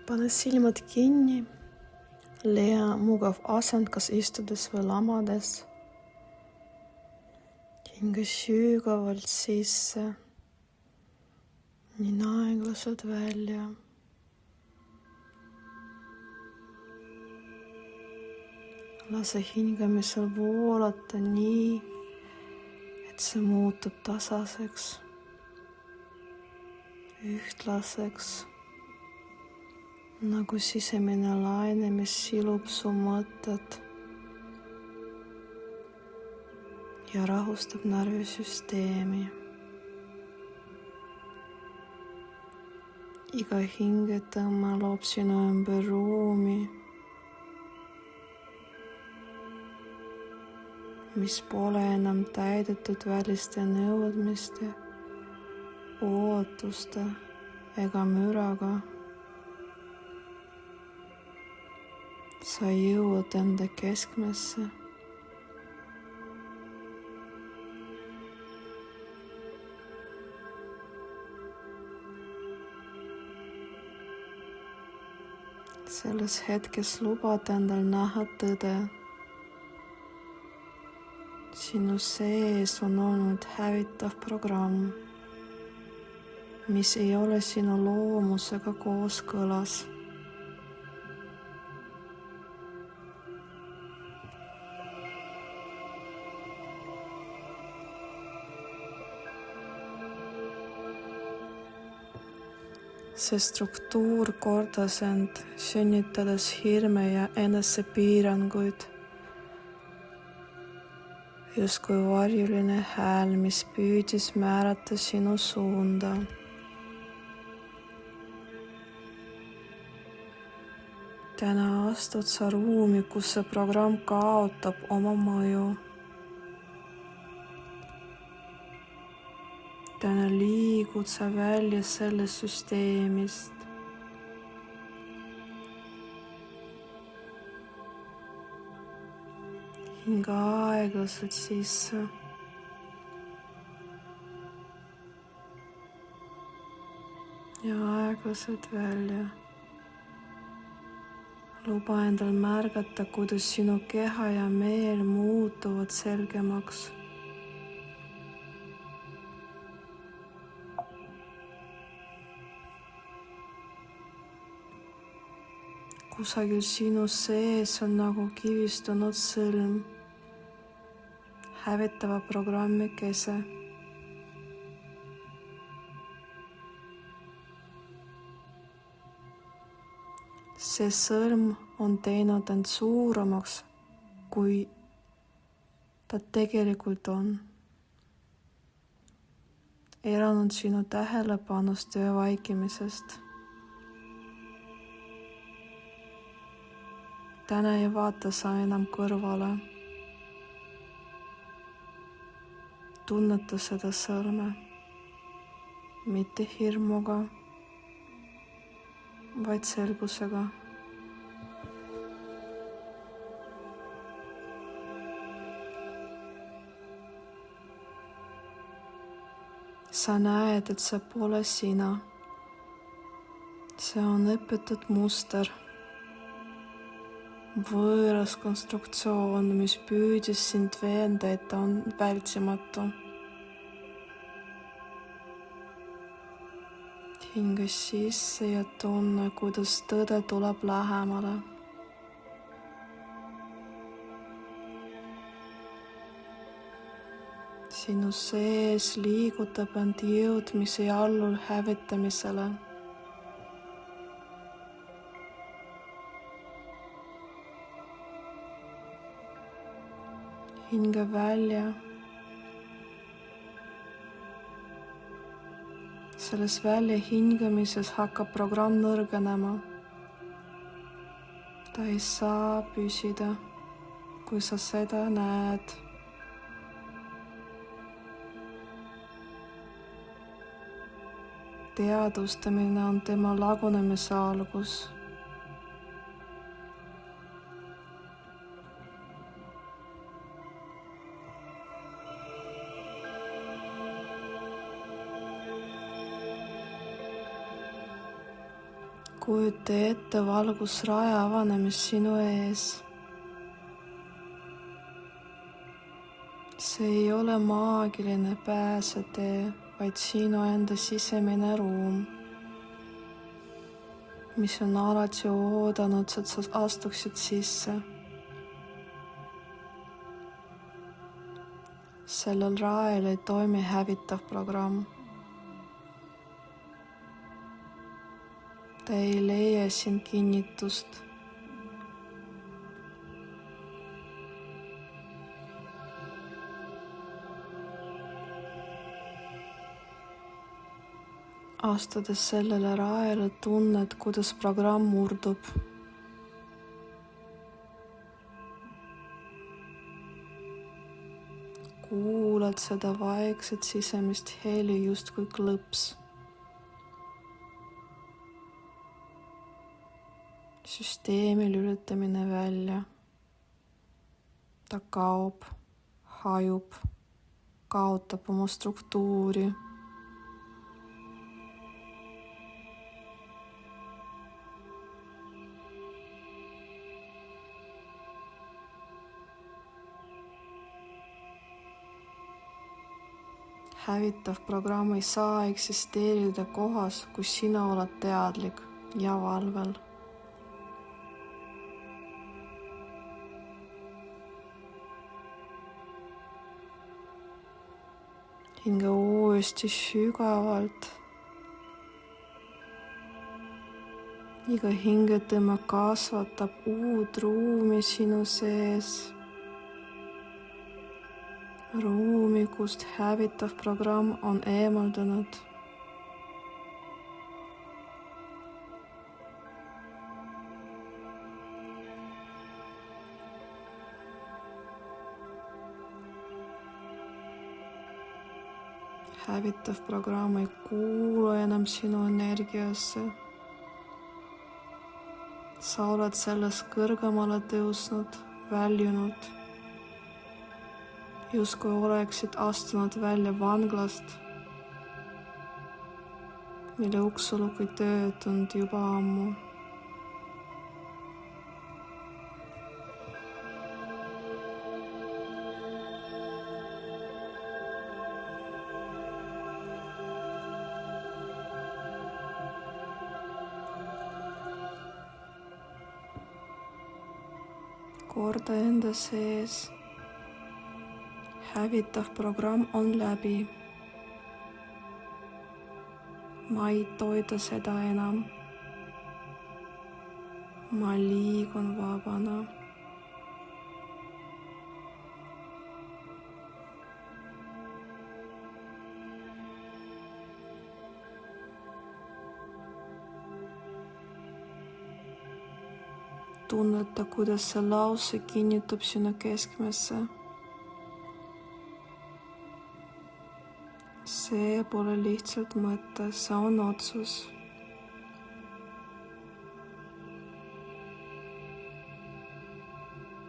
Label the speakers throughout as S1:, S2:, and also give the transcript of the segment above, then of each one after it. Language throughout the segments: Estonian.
S1: pane silmad kinni, leia mugav asend, kas istudes või lamades. Hinga sügavalt sisse, nii aeglaselt välja. Lase hingamisel voolata nii, et see muutub tasaseks, ühtlaseks, nagu sisemine laine, mis silub su mõtted ja rahustab närvisüsteemi. Iga hingetõmme loob sinu ümber ruumi, mis pole enam täidetud väliste nõudmiste, ootuste ega müraga. Sa jõuad enda keskmesse. Selles hetkes lubad endal näha tõde. Sinu sees on olnud hävitav programm, mis ei ole sinu loomusega kooskõlas. See struktuur kordas end, sünnitades hirme ja enesepiiranguid. Justkui varjuline hääl, mis püüdis määrata sinu suunda. Täna astud sa ruumi, kus see programm kaotab oma mõju. Täna liigud sa välja sellest süsteemist. Hinga aeglaselt sisse. Ja aeglaselt välja. Luba endal märgata, kuidas sinu keha ja meel muutuvad selgemaks. Kusagil sinu sees on nagu kivistunud sõlm, hävitava programmi kese. See sõlm on teinud end suuremaks, kui ta tegelikult on. Elanud sinu tähelepanust ja vaikimisest. Täna ei vaata sa enam kõrvale. Tunneta seda sõrme, mitte hirmuga, vaid selgusega. Sa näed, et see pole sina. See on õpitud muster. Võõras konstruktsioon, mis püüdis sind veenda, et ta on vältimatu. Hinga sisse ja tunne, kuidas tõde tuleb lähemale. Sinu sees liigutab end jõud, mis ei allu hävitamisele. Hinga välja. Selles välja hingamises hakkab programm nõrgenema. Ta ei saa püsida, kui sa seda näed. Teadvustamine on tema lagunemise algus. kujuta ette valgusraja avanemist sinu ees. See ei ole maagiline pääsetee, vaid sinu enda sisemine ruum, mis on alati oodanud, et sa astuksid sisse. Sellel rael ei toimi hävitav programm. Ta ei leia siin kinnitust. Astudes sellele raele tunned, kuidas programm murdub. Kuulad seda vaikset sisemist heli justkui klõps. Süsteemi lülitamine välja. Ta kaob, hajub, kaotab oma struktuuri. Hävitav programm ei saa eksisteerida kohas, kus sina oled teadlik ja valvel. Hinga uuesti sügavalt. Iga hingetõmme kasvatab uut ruumi sinu sees. Ruumi, kust hävitav programm on eemaldunud. Hävitav programm ei kuulu enam sinu energiasse. Sa oled sellest kõrgemale tõusnud, väljunud. Justkui oleksid astunud välja vanglast, mille uksuluk ei töötanud juba ammu. Korda enda sees. Hävitav programm on läbi. Ma ei toida seda enam. Ma liigun vabana. Tunneta, kuidas see lause kinnitub sinu keskmesse. See pole lihtsalt mõte, see on otsus.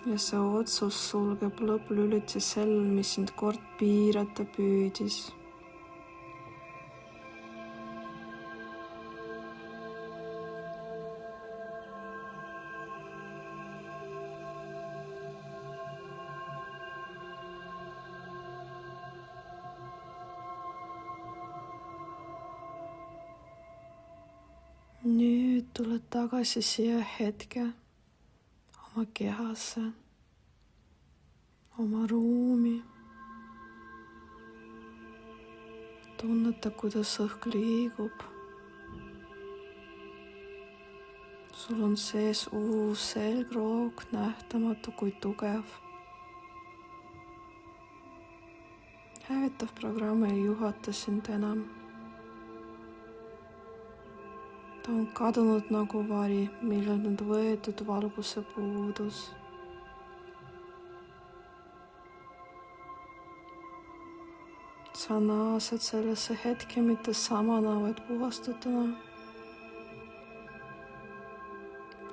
S1: Ja see otsus sulgeb lõpplüliti sellel, mis sind kord piirata püüdis. Nüüd tuled tagasi siia hetke, oma kehasse, oma ruumi. Tunneta, kuidas õhk liigub. Sul on sees uus selgroog, nähtamatu kui tugev. Hävitav programm ei juhata sind enam. Ta on kadunud nagu vari, millel on võetud valguse puudus. Sa naased sellesse hetke mitte samana, vaid puhastatuna.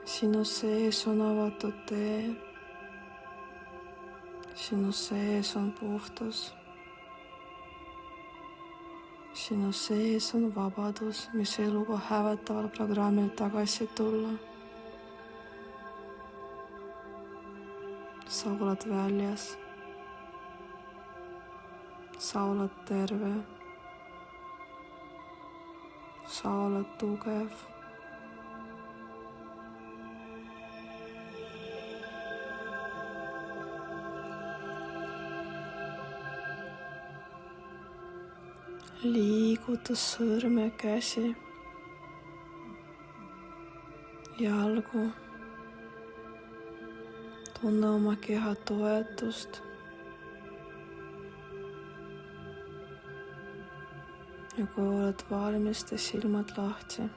S1: Sinu sees on avatud tee. Sinu sees on puhtus. sinu sees on vabadus, mis ei luba hävitaval programmil tagasi tulla. sa oled väljas. sa oled terve. sa oled tugev. liiguta sõrmekäsi, jalgu. tunne oma keha toetust. ja kui oled valmis, tee silmad lahti.